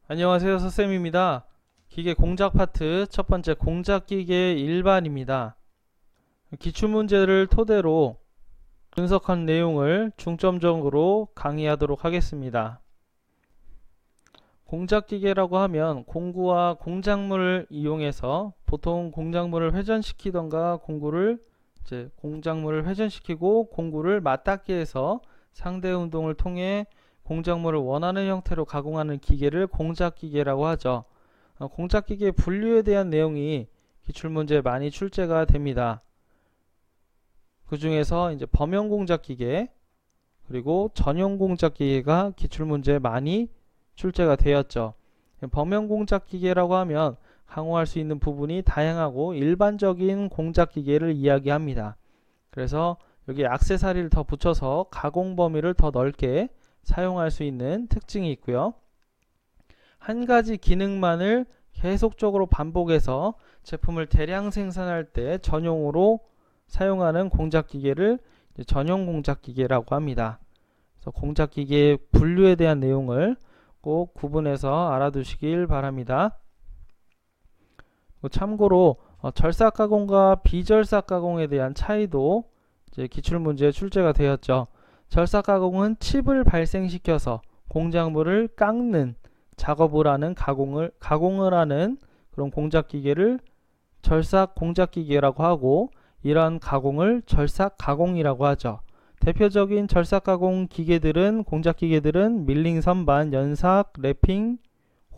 안녕하세요, 서쌤입니다. 기계 공작 파트 첫 번째 공작 기계 일반입니다. 기출문제를 토대로 분석한 내용을 중점적으로 강의하도록 하겠습니다. 공작 기계라고 하면 공구와 공작물을 이용해서 보통 공작물을 회전시키던가 공작물을 회전시키고 공구를 맞닿게 해서 상대 운동을 통해 공작물을 원하는 형태로 가공하는 기계를 공작기계라고 하죠. 공작기계 분류에 대한 내용이 기출문제에 많이 출제가 됩니다. 그 중에서 이제 범용 공작기계 그리고 전용 공작기계가 기출문제에 많이 출제가 되었죠. 범용 공작기계라고 하면 강화할 수 있는 부분이 다양하고 일반적인 공작기계를 이야기합니다. 그래서 여기 액세서리를 더 붙여서 가공 범위를 더 넓게 사용할 수 있는 특징이 있고요. 한 가지 기능만을 계속적으로 반복해서 제품을 대량 생산할 때 전용으로 사용하는 공작기계를 전용 공작기계라고 합니다. 그래서 공작기계의 분류에 대한 내용을 꼭 구분해서 알아두시길 바랍니다. 참고로 절삭 가공과 비절삭 가공에 대한 차이도 기출문제에 출제가 되었죠. 절삭 가공은 칩을 발생시켜서 공작물을 깎는 작업을 하는 가공을 하는 그런 공작기계를 절삭 공작기계라고 하고, 이러한 가공을 절삭 가공이라고 하죠. 대표적인 절삭 가공 기계들은 공작기계들은 밀링 선반, 연삭, 랩핑,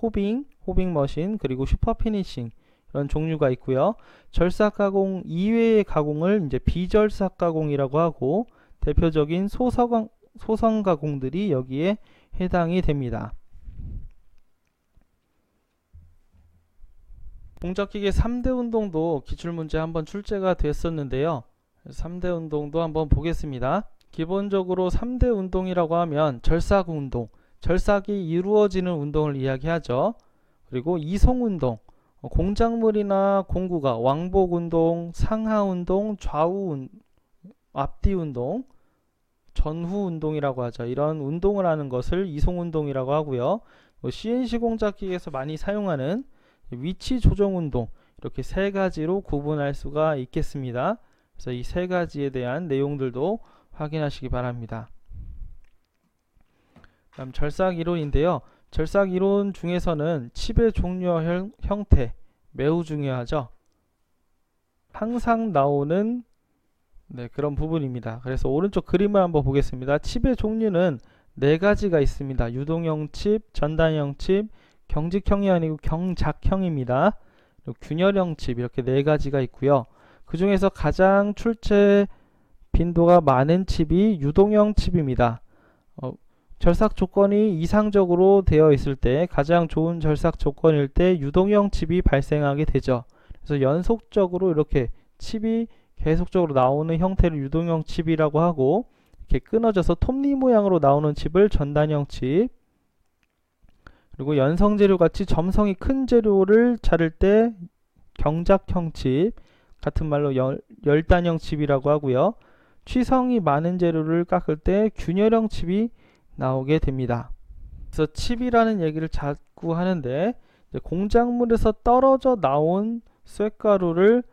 호빙 머신, 그리고 슈퍼 피니싱 이런 종류가 있고요. 절삭 가공 이외의 가공을 이제 비절삭 가공이라고 하고, 대표적인 소성 가공들이 여기에 해당이 됩니다. 공작기계 3대 운동도 기출문제 한번 출제가 됐었는데요. 3대 운동도 한번 보겠습니다. 기본적으로 3대 운동이라고 하면 절삭 운동, 절삭이 이루어지는 운동을 이야기하죠. 그리고 이송 운동, 공작물이나 공구가 왕복 운동, 상하 운동, 앞뒤 운동, 전후 운동이라고 하죠. 이런 운동을 하는 것을 이송 운동이라고 하고요. CNC 공작기계에서 많이 사용하는 위치 조정 운동, 이렇게 세 가지로 구분할 수가 있겠습니다. 그래서 이 세 가지에 대한 내용들도 확인하시기 바랍니다. 다음 절삭 이론인데요. 절삭 이론 중에서는 칩의 종류와 형태 매우 중요하죠. 항상 나오는 그런 부분입니다. 그래서 오른쪽 그림을 한번 보겠습니다. 칩의 종류는 네 가지가 있습니다. 유동형 칩, 전단형 칩, 경직형이 아니고 경작형입니다. 균열형 칩, 이렇게 네 가지가 있고요. 그 중에서 가장 출제 빈도가 많은 칩이 유동형 칩입니다. 절삭 조건이 이상적으로 되어 있을 때, 가장 좋은 절삭 조건일 때 유동형 칩이 발생하게 되죠. 그래서 연속적으로 이렇게 칩이 계속적으로 나오는 형태를 유동형 칩이라고 하고, 이렇게 끊어져서 톱니 모양으로 나오는 칩을 전단형 칩, 그리고 연성재료 같이 점성이 큰 재료를 자를 때 경작형 칩, 같은 말로 열단형 칩이라고 하고요. 취성이 많은 재료를 깎을 때 균열형 칩이 나오게 됩니다. 그래서 칩이라는 얘기를 자꾸 하는데, 공작물에서 떨어져 나온 쇳가루를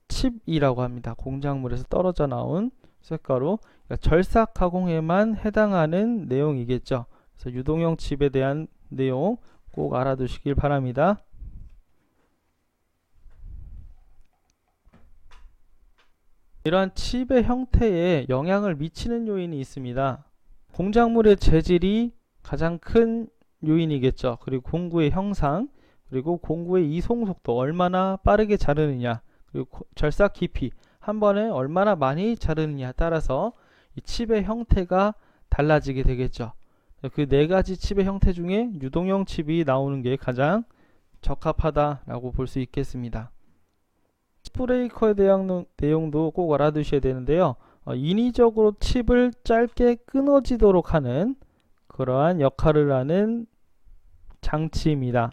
칩이라고 합니다. 공작물에서 떨어져 나온 쇳가루, 그러니까 절삭 가공에만 해당하는 내용이겠죠. 그래서 유동형 칩에 대한 내용 꼭 알아두시길 바랍니다. 이러한 칩의 형태에 영향을 미치는 요인이 있습니다. 공작물의 재질이 가장 큰 요인이겠죠. 그리고 공구의 형상, 그리고 공구의 이송 속도, 얼마나 빠르게 자르느냐, 그리고 절삭 깊이, 한 번에 얼마나 많이 자르느냐에 따라서 이 칩의 형태가 달라지게 되겠죠. 그 네 가지 칩의 형태 중에 유동형 칩이 나오는 게 가장 적합하다라고 볼 수 있겠습니다. 칩 브레이커에 대한 내용도 꼭 알아두셔야 되는데요. 인위적으로 칩을 짧게 끊어지도록 하는 그러한 역할을 하는 장치입니다.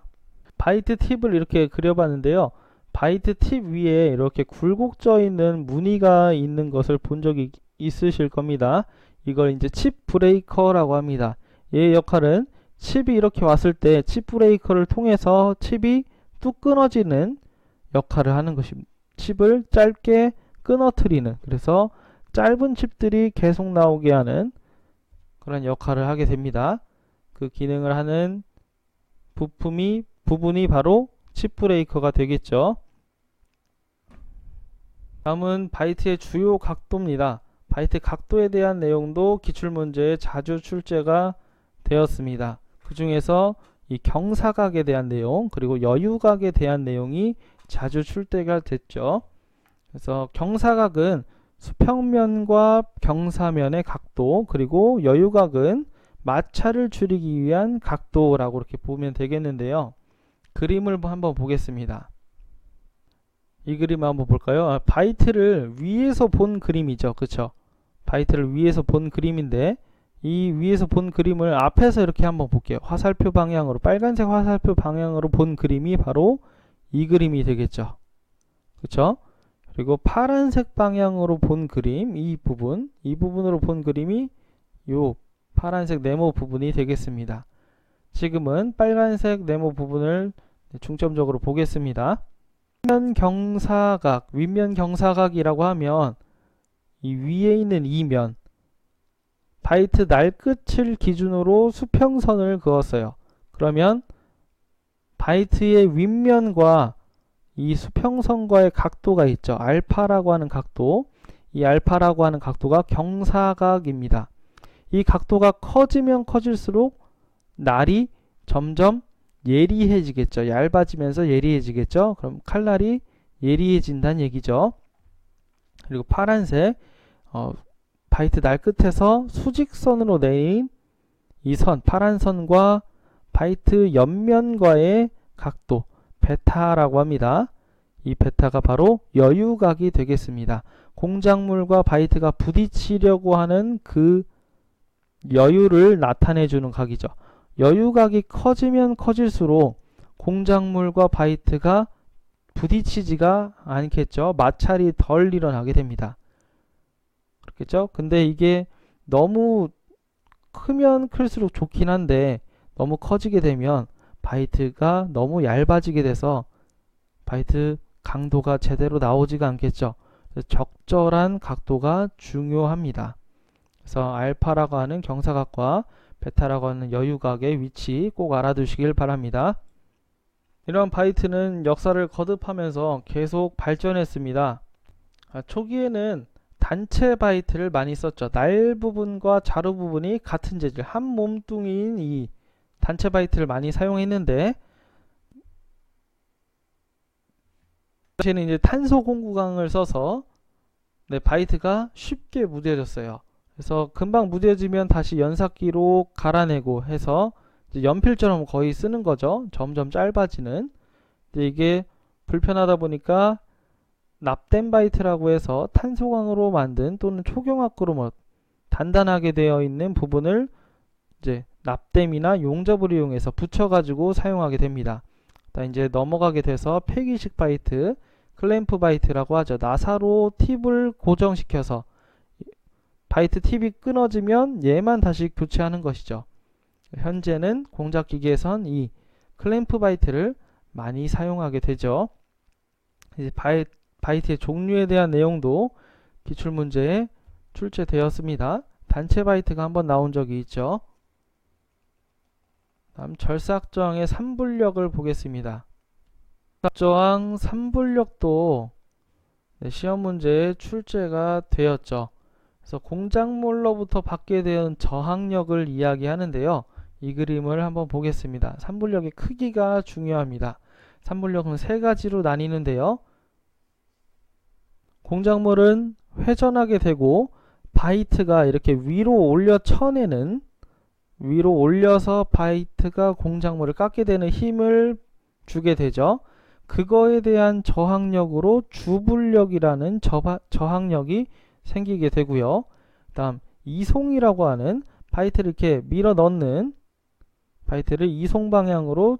바이트 팁을 이렇게 그려봤는데요. 바이트 팁 위에 이렇게 굴곡져 있는 무늬가 있는 것을 본 적이 있으실 겁니다. 이걸 이제 칩 브레이커라고 합니다. 얘의 역할은 칩이 이렇게 왔을 때 칩 브레이커를 통해서 칩이 뚝 끊어지는 역할을 하는 것입니다. 칩을 짧게 끊어뜨리는, 그래서 짧은 칩들이 계속 나오게 하는 그런 역할을 하게 됩니다. 그 기능을 하는 부분이 바로 칩 브레이커가 되겠죠. 다음은 바이트의 주요 각도입니다. 바이트 각도에 대한 내용도 기출문제에 자주 출제가 되었습니다. 그 중에서 이 경사각에 대한 내용, 그리고 여유각에 대한 내용이 자주 출제가 됐죠. 그래서 경사각은 수평면과 경사면의 각도, 그리고 여유각은 마찰을 줄이기 위한 각도라고 이렇게 보면 되겠는데요. 그림을 한번 보겠습니다. 이 그림 한번 볼까요? 바이트를 위에서 본 그림이죠. 그쵸? 바이트를 위에서 본 그림인데, 이 위에서 본 그림을 앞에서 이렇게 한번 볼게요. 화살표 방향으로, 빨간색 화살표 방향으로 본 그림이 바로 이 그림이 되겠죠. 그쵸? 그리고 파란색 방향으로 본 그림, 이 부분으로 본 그림이 요 파란색 네모 부분이 되겠습니다. 지금은 빨간색 네모 부분을 중점적으로 보겠습니다. 윗면 경사각이라고 하면 이 위에 있는 이면, 바이트 날 끝을 기준으로 수평선을 그었어요. 그러면 바이트의 윗면과 이 수평선과의 각도가 있죠. 알파라고 하는 각도, 이 알파라고 하는 각도가 경사각입니다. 이 각도가 커지면 커질수록 날이 점점 예리해지겠죠. 얇아지면서 예리해지겠죠. 그럼 칼날이 예리해진다는 얘기죠. 그리고 파란색, 바이트 날 끝에서 수직선으로 내린 이 선, 파란 선과 바이트 옆면과의 각도, 베타라고 합니다. 이 베타가 바로 여유각이 되겠습니다. 공작물과 바이트가 부딪히려고 하는 그 여유를 나타내주는 각이죠. 여유각이 커지면 커질수록 공작물과 바이트가 부딪히지가 않겠죠. 마찰이 덜 일어나게 됩니다. 그렇겠죠? 근데 이게 너무 크면 클수록 좋긴 한데, 너무 커지게 되면 바이트가 너무 얇아지게 돼서 바이트 강도가 제대로 나오지가 않겠죠. 적절한 각도가 중요합니다. 그래서 알파라고 하는 경사각과 베타라고 하는 여유각의 위치 꼭 알아두시길 바랍니다. 이러한 바이트는 역사를 거듭하면서 계속 발전했습니다. 초기에는 단체 바이트를 많이 썼죠. 날 부분과 자루 부분이 같은 재질, 한 몸뚱이인 이 단체 바이트를 많이 사용했는데, 당시에는 이제 탄소 공구강을 써서 바이트가 쉽게 무뎌졌어요. 그래서 금방 무뎌지면 다시 연삭기로 갈아내고 해서 이제 연필처럼 거의 쓰는 거죠. 점점 짧아지는. 근데 이게 불편하다 보니까 납땜 바이트라고 해서 탄소광으로 만든 또는 초경합으로 단단하게 되어 있는 부분을 이제 납땜이나 용접을 이용해서 붙여가지고 사용하게 됩니다. 이제 넘어가게 돼서 폐기식 바이트, 클램프 바이트라고 하죠. 나사로 팁을 고정시켜서 바이트 팁이 끊어지면 얘만 다시 교체하는 것이죠. 현재는 공작기기에선 이 클램프 바이트를 많이 사용하게 되죠. 이제 바이트의 종류에 대한 내용도 기출문제에 출제되었습니다. 단체 바이트가 한번 나온 적이 있죠. 다음 절삭저항의 3분력을 보겠습니다. 절삭저항 3분력도 시험 문제에 출제가 되었죠. 그래서 공작물로부터 받게 되는 저항력을 이야기하는데요. 이 그림을 한번 보겠습니다. 3분력의 크기가 중요합니다. 3분력은 세 가지로 나뉘는데요. 공작물은 회전하게 되고 바이트가 이렇게 위로 올려 쳐내는, 위로 올려서 바이트가 공작물을 깎게 되는 힘을 주게 되죠. 그거에 대한 저항력으로 주분력이라는 저항력이 생기게 되고요. 다음 이송이라고 하는 바이트를 이렇게 밀어 넣는, 바이트를 이송 방향으로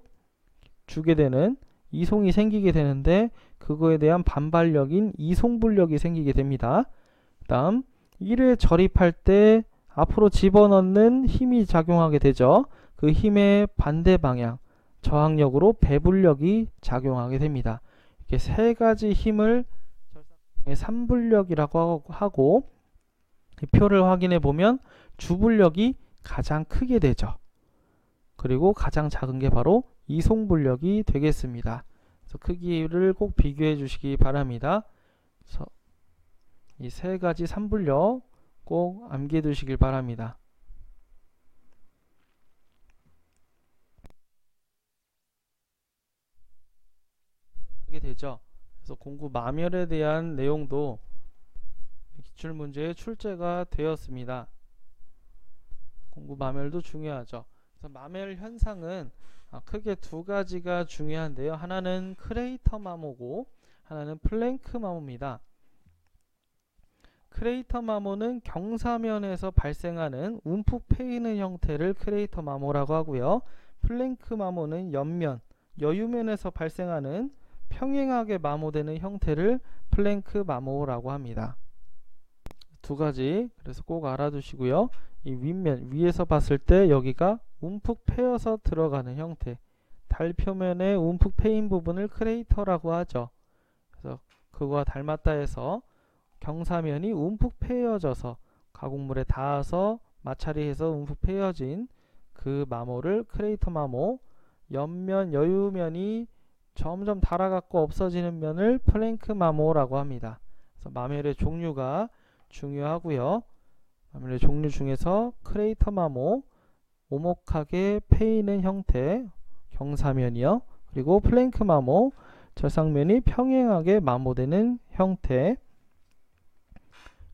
주게 되는 이송이 생기게 되는데, 그거에 대한 반발력인 이송분력이 생기게 됩니다. 다음 1회 절입할 때 앞으로 집어넣는 힘이 작용하게 되죠. 그 힘의 반대 방향, 저항력으로 배분력이 작용하게 됩니다. 이렇게 세 가지 힘을 3분력이라고 하고, 이 표를 확인해 보면 주분력이 가장 크게 되죠. 그리고 가장 작은 게 바로 이송분력이 되겠습니다. 그래서 크기를 꼭 비교해 주시기 바랍니다. 이 세 가지 3분력 꼭 암기해 두시길 바랍니다. 하게 되죠. 그래서 공구 마멸에 대한 내용도 기출문제에 출제가 되었습니다. 공구 마멸도 중요하죠. 그래서 마멸 현상은 크게 두 가지가 중요한데요. 하나는 크레이터 마모고 하나는 플랭크 마모입니다. 크레이터 마모는 경사면에서 발생하는 움푹 패이는 형태를 크레이터 마모라고 하고요. 플랭크 마모는 옆면, 여유면에서 발생하는 평행하게 마모되는 형태를 플랭크 마모라고 합니다. 두 가지 그래서 꼭 알아두시고요. 이 윗면 위에서 봤을 때 여기가 움푹 패여서 들어가는 형태, 달 표면에 움푹 패인 부분을 크레이터라고 하죠. 그래서 그거와 닮았다 해서 경사면이 움푹 패여져서 가공물에 닿아서 마찰이해서 움푹 패여진 그 마모를 크레이터 마모, 옆면 여유면이 점점 닳아갖고 없어지는 면을 플랭크 마모라고 합니다. 그래서 마멸의 종류가 중요하고요. 마멸의 종류 중에서 크레이터 마모, 오목하게 패이는 형태, 경사면이요. 그리고 플랭크 마모, 절삭면이 평행하게 마모되는 형태.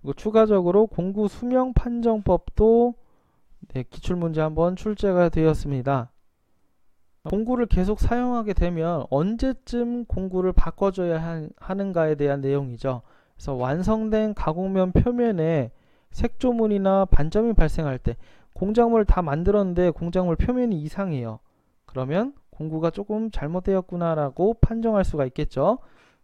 그리고 추가적으로 공구 수명 판정법도 기출문제 한번 출제가 되었습니다. 공구를 계속 사용하게 되면 언제쯤 공구를 바꿔줘야 하는가에 대한 내용이죠. 그래서 완성된 가공면 표면에 색조물이나 반점이 발생할 때 공작물을 다 만들었는데 공작물 표면이 이상해요. 그러면 공구가 조금 잘못되었구나 라고 판정할 수가 있겠죠.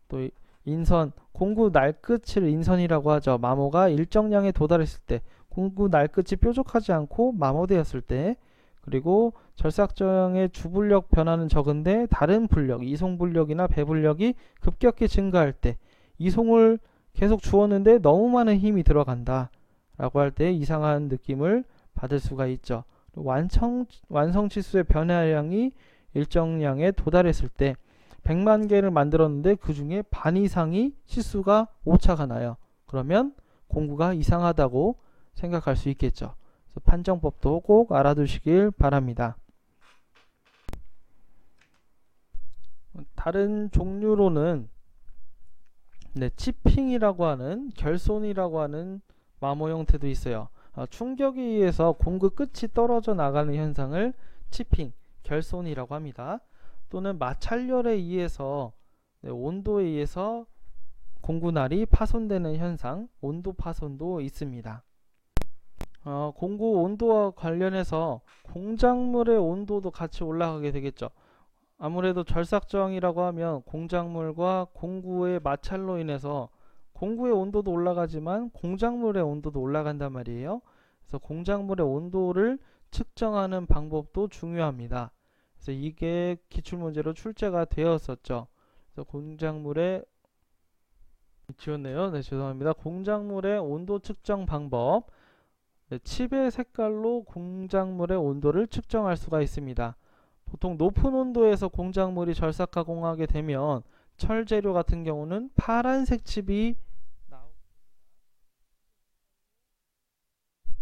또 인선, 공구 날끝을 인선이라고 하죠. 마모가 일정량에 도달했을 때, 공구 날끝이 뾰족하지 않고 마모되었을 때, 그리고 절삭정의 주분력 변화는 적은데 다른 분력, 이송분력이나 배분력이 급격히 증가할 때, 이송을 계속 주었는데 너무 많은 힘이 들어간다 라고 할 때 이상한 느낌을 받을 수가 있죠. 완성치수의 변화량이 일정량에 도달했을 때 100만 개를 만들었는데 그 중에 반 이상이 치수가 오차가 나요. 그러면 공구가 이상하다고 생각할 수 있겠죠. 그래서 판정법도 꼭 알아두시길 바랍니다. 다른 종류로는 치핑이라고 하는, 결손이라고 하는 마모 형태도 있어요. 충격에 의해서 공구 끝이 떨어져 나가는 현상을 치핑, 결손이라고 합니다. 또는 마찰열에 의해서 온도에 의해서 공구날이 파손되는 현상, 온도 파손도 있습니다. 공구 온도와 관련해서 공작물의 온도도 같이 올라가게 되겠죠. 아무래도 절삭저항이라고 하면 공작물과 공구의 마찰로 인해서 공구의 온도도 올라가지만 공작물의 온도도 올라간단 말이에요. 그래서 공작물의 온도를 측정하는 방법도 중요합니다. 그래서 이게 기출문제로 출제가 되었었죠. 그래서 공작물의 지웠네요. 죄송합니다. 공작물의 온도 측정 방법. 칩의 색깔로 공작물의 온도를 측정할 수가 있습니다. 보통 높은 온도에서 공작물이 절삭 가공하게 되면 철 재료 같은 경우는 파란색 칩이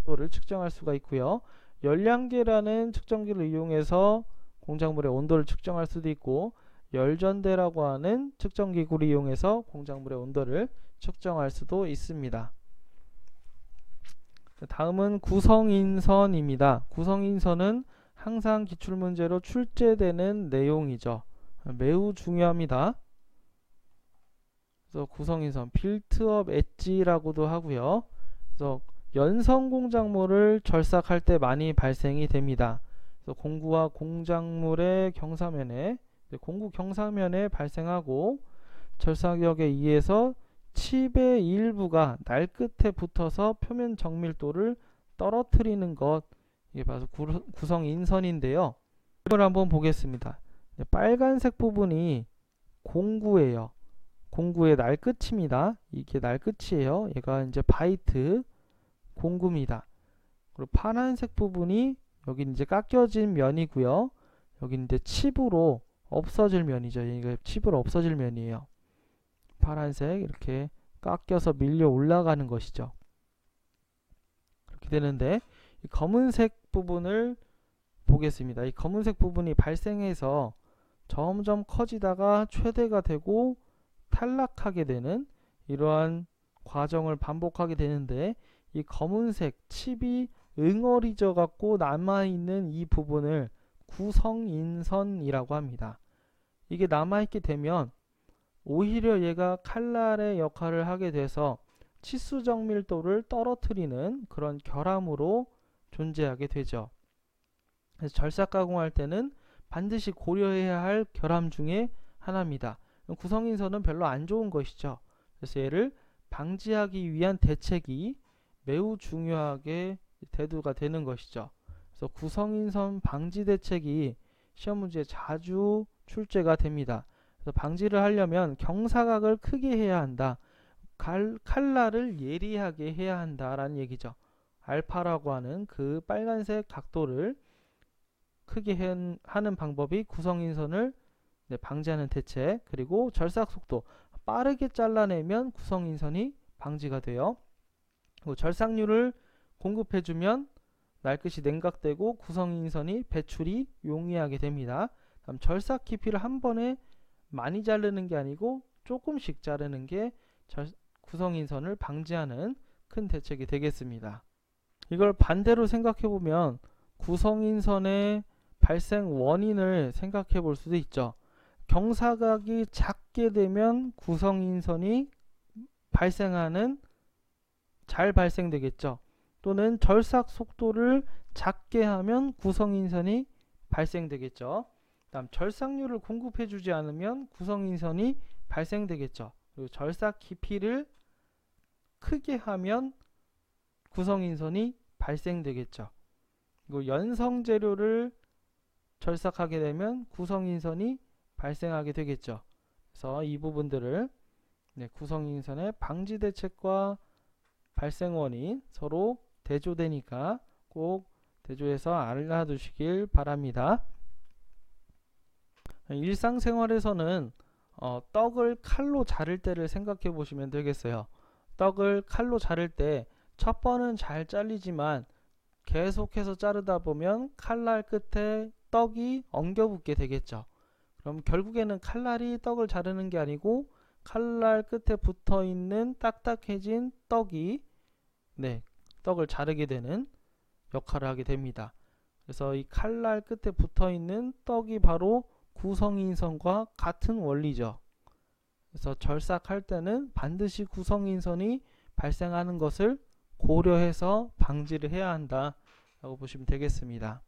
온도를 측정할 수가 있고요. 열량계라는 측정기를 이용해서 공작물의 온도를 측정할 수도 있고, 열전대라고 하는 측정기구를 이용해서 공작물의 온도를 측정할 수도 있습니다. 다음은 구성인선입니다. 구성인선은 항상 기출문제로 출제되는 내용이죠. 매우 중요합니다. 그래서 구성인선, 빌트업 엣지라고도 하고요. 그래서 연성 공작물을 절삭할 때 많이 발생이 됩니다. 그래서 공구와 공작물의 경사면에, 공구 경사면에 발생하고 절삭력에 의해서 칩의 일부가 날 끝에 붙어서 표면 정밀도를 떨어뜨리는 것, 이게 바로 구성인선인데요. 이걸 한번 보겠습니다. 빨간색 부분이 공구예요. 공구의 날 끝입니다. 이게 날 끝이에요. 얘가 이제 바이트 공구입니다. 그리고 파란색 부분이 여기 이제 깎여진 면이고요. 여기 이제 칩으로 없어질 면이죠. 이게 칩으로 없어질 면이에요. 파란색 이렇게 깎여서 밀려 올라가는 것이죠. 그렇게 되는데 이 검은색 부분을 보겠습니다. 이 검은색 부분이 발생해서 점점 커지다가 최대가 되고 탈락하게 되는 이러한 과정을 반복하게 되는데, 이 검은색 칩이 응어리져 갖고 남아있는 이 부분을 구성인선이라고 합니다. 이게 남아있게 되면 오히려 얘가 칼날의 역할을 하게 돼서 치수 정밀도를 떨어뜨리는 그런 결함으로 존재하게 되죠. 그래서 절삭 가공할 때는 반드시 고려해야 할 결함 중에 하나입니다. 구성인선은 별로 안 좋은 것이죠. 그래서 얘를 방지하기 위한 대책이 매우 중요하게 대두가 되는 것이죠. 그래서 구성인선 방지 대책이 시험 문제에 자주 출제가 됩니다. 그래서 방지를 하려면 경사각을 크게 해야 한다. 칼날을 예리하게 해야 한다라는 얘기죠. 알파라고 하는 그 빨간색 각도를 크게 하는 방법이 구성인선을 방지하는 대책, 그리고 절삭 속도 빠르게 잘라내면 구성인선이 방지가 돼요. 그리고 절삭률을 공급해주면 날끝이 냉각되고 구성인선이 배출이 용이하게 됩니다. 다음 절삭 깊이를 한 번에 많이 자르는 게 아니고 조금씩 자르는 게 구성인선을 방지하는 큰 대책이 되겠습니다. 이걸 반대로 생각해 보면 구성인선의 발생 원인을 생각해 볼 수도 있죠. 경사각이 작게 되면 구성인선이 잘 발생되겠죠. 또는 절삭 속도를 작게 하면 구성인선이 발생되겠죠. 다음 절삭률을 공급해 주지 않으면 구성인선이 발생되겠죠. 그리고 절삭 깊이를 크게 하면 구성인선이 발생되겠죠. 그리고 연성 재료를 절삭하게 되면 구성인선이 발생하게 되겠죠. 그래서 이 부분들을 구성인선의 방지 대책과 발생 원인 서로 대조되니까 꼭 대조해서 알아두시길 바랍니다. 일상생활에서는 떡을 칼로 자를 때를 생각해 보시면 되겠어요. 떡을 칼로 자를 때 첫 번은 잘 잘리지만 계속해서 자르다 보면 칼날 끝에 떡이 엉겨붙게 되겠죠. 그럼 결국에는 칼날이 떡을 자르는 게 아니고 칼날 끝에 붙어 있는 딱딱해진 떡이 떡을 자르게 되는 역할을 하게 됩니다. 그래서 이 칼날 끝에 붙어 있는 떡이 바로 구성인선과 같은 원리죠. 그래서 절삭할 때는 반드시 구성인선이 발생하는 것을 고려해서 방지를 해야 한다 라고 보시면 되겠습니다.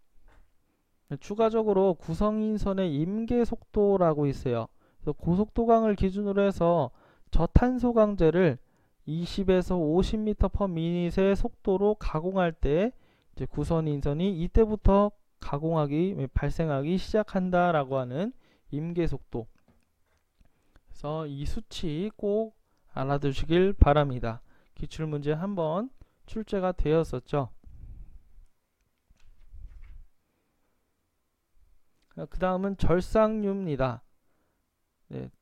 추가적으로 구성인선의 임계 속도라고 있어요. 그래서 고속도강을 기준으로 해서 저탄소 강제를 20에서 50m/min의 속도로 가공할 때 이제 구성인선이 이때부터 발생하기 시작한다라고 하는 임계 속도. 그래서 이 수치 꼭 알아두시길 바랍니다. 기출문제 한번 출제가 되었었죠. 그 다음은 절삭류입니다.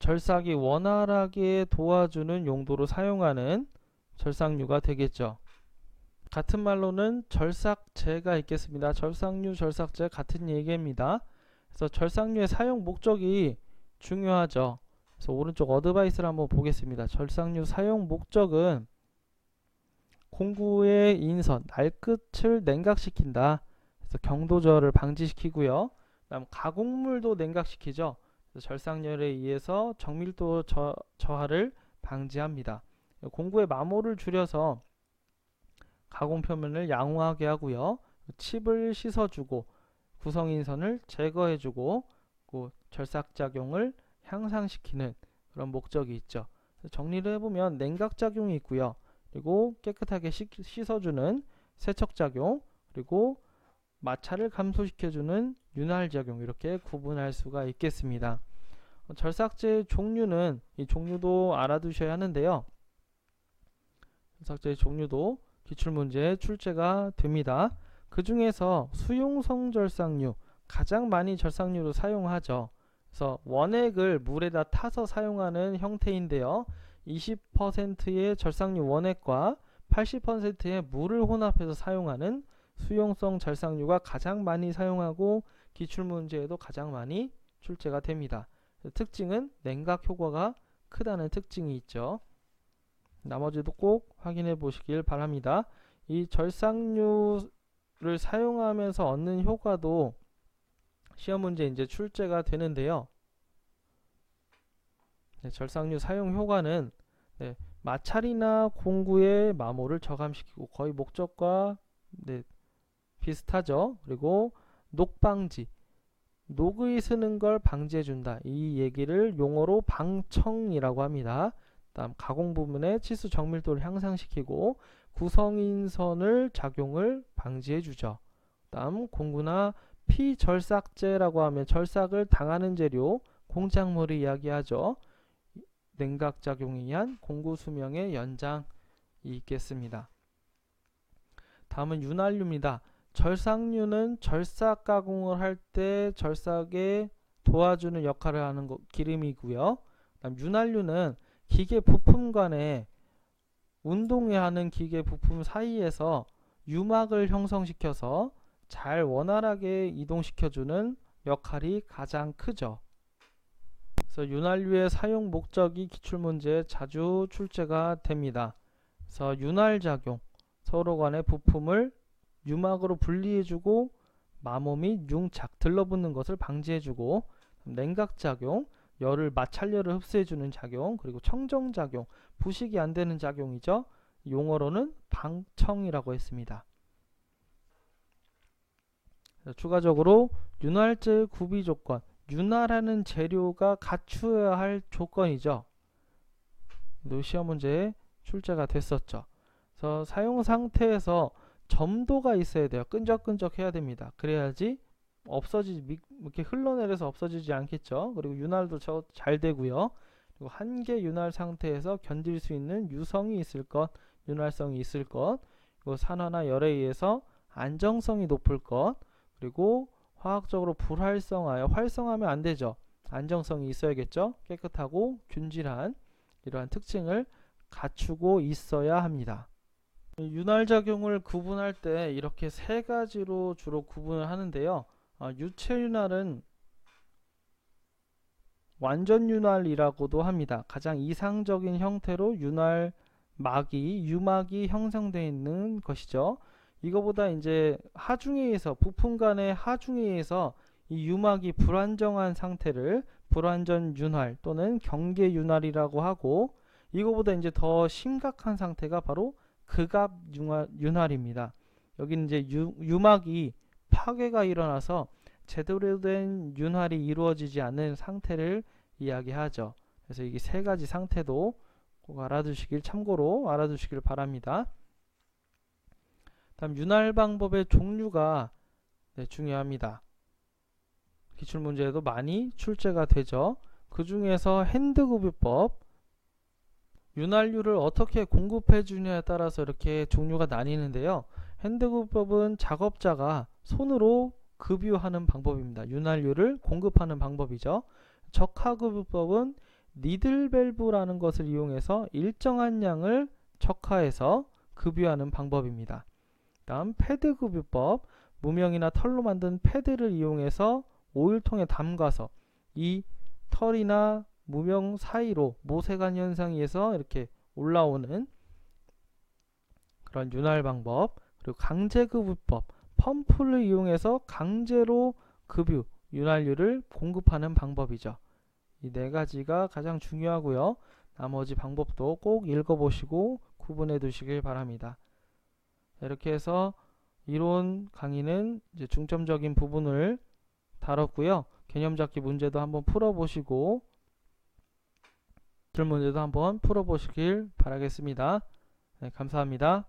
절삭이 원활하게 도와주는 용도로 사용하는 절삭류가 되겠죠. 같은 말로는 절삭제가 있겠습니다. 절삭류, 절삭제 같은 얘기입니다. 그래서 절삭류의 사용 목적이 중요하죠. 그래서 오른쪽 어드바이스를 한번 보겠습니다. 절삭류 사용 목적은 공구의 인선, 날끝을 냉각시킨다. 그래서 경도저하를 방지시키고요. 그다음 가공물도 냉각시키죠. 그래서 절삭열에 의해서 정밀도 저하를 방지합니다. 공구의 마모를 줄여서 가공 표면을 양호하게 하고요. 칩을 씻어주고 구성인선을 제거해주고 절삭작용을 향상시키는 그런 목적이 있죠. 정리를 해보면 냉각작용이 있고요. 그리고 깨끗하게 씻어주는 세척작용, 그리고 마찰을 감소시켜주는 윤활작용, 이렇게 구분할 수가 있겠습니다. 절삭제의 종류는, 이 종류도 알아두셔야 하는데요. 절삭제의 종류도 기출문제에 출제가 됩니다. 그 중에서 수용성 절삭류, 가장 많이 절삭류로 사용하죠. 그래서 원액을 물에다 타서 사용하는 형태인데요. 20%의 절삭류 원액과 80%의 물을 혼합해서 사용하는 수용성 절삭류가 가장 많이 사용하고 기출문제에도 가장 많이 출제가 됩니다. 특징은 냉각 효과가 크다는 특징이 있죠. 나머지도 꼭 확인해 보시길 바랍니다. 이 절삭류를 사용하면서 얻는 효과도 시험 문제 이제 출제가 되는데요. 절삭류 사용 효과는 마찰이나 공구의 마모를 저감시키고 거의 목적과 비슷하죠. 그리고 녹방지, 녹의 스는 걸 방지해준다. 이 얘기를 용어로 방청이라고 합니다. 다음 가공 부분의 치수 정밀도를 향상시키고 구성인선을 작용을 방지해주죠. 다음 공구나 피절삭제라고 하면 절삭을 당하는 재료, 공작물을 이야기하죠. 냉각작용에 의한 공구 수명의 연장이 있겠습니다. 다음은 윤활유입니다. 절삭류는 절삭 가공을 할 때 절삭에 도와주는 역할을 하는 기름이고요. 다음 윤활유는 기계 부품 간에 운동해야 하는 기계 부품 사이에서 유막을 형성시켜서 잘 원활하게 이동시켜주는 역할이 가장 크죠. 그래서 윤활유의 사용 목적이 기출문제에 자주 출제가 됩니다. 그래서 윤활작용, 서로 간의 부품을 유막으로 분리해주고 마모 및 융착, 들러붙는 것을 방지해주고, 냉각작용, 마찰열을 흡수해주는 작용, 그리고 청정작용, 부식이 안 되는 작용이죠. 용어로는 방청이라고 했습니다. 추가적으로 윤활제의 구비 조건, 윤활하는 재료가 갖추어야 할 조건이죠. 시험 문제에 출제가 됐었죠. 그래서 사용 상태에서 점도가 있어야 돼요. 끈적끈적 해야 됩니다. 그래야지 이렇게 흘러내려서 없어지지 않겠죠. 그리고 윤활도 잘 되고요. 그리고 한계 윤활 상태에서 견딜 수 있는 유성이 있을 것, 윤활성이 있을 것, 그리고 산화나 열에 의해서 안정성이 높을 것, 그리고 화학적으로 불활성하여, 활성하면 안 되죠. 안정성이 있어야겠죠. 깨끗하고 균질한 이러한 특징을 갖추고 있어야 합니다. 윤활작용을 구분할 때 이렇게 세 가지로 주로 구분을 하는데요. 유체윤활은 완전윤활이라고도 합니다. 가장 이상적인 형태로 유막이 형성되어 있는 것이죠. 이거보다 이제 부품 간의 하중에 의해서 이 유막이 불안정한 상태를 불완전윤활 또는 경계윤활이라고 하고, 이거보다 이제 더 심각한 상태가 바로 극압윤활입니다. 여기는 이제 유막이 파괴가 일어나서 제대로 된 윤활이 이루어지지 않는 상태를 이야기하죠. 그래서 이게 세 가지 상태도 꼭 참고로 알아두시길 바랍니다. 다음 윤활 방법의 종류가 중요합니다. 기출문제에도 많이 출제가 되죠. 그 중에서 핸드구비법, 윤활유를 어떻게 공급해 주냐에 따라서 이렇게 종류가 나뉘는데요. 핸드구비법은 작업자가 손으로 급유하는 방법입니다. 윤활유를 공급하는 방법이죠. 척하구비법은 니들밸브라는 것을 이용해서 일정한 양을 척하해서 급유하는 방법입니다. 다음 패드구비법, 무명이나 털로 만든 패드를 이용해서 오일통에 담가서 이 털이나 무명 사이로 모세관 현상에 의해서 이렇게 올라오는 그런 윤활 방법. 그리고 강제급유법, 펌프를 이용해서 강제로 윤활유를 공급하는 방법이죠. 이 네 가지가 가장 중요하고요. 나머지 방법도 꼭 읽어보시고 구분해 두시길 바랍니다. 이렇게 해서 이론 강의는 이제 중점적인 부분을 다뤘고요. 개념 잡기 문제도 한번 풀어보시고 기출 문제도 한번 풀어보시길 바라겠습니다. 감사합니다.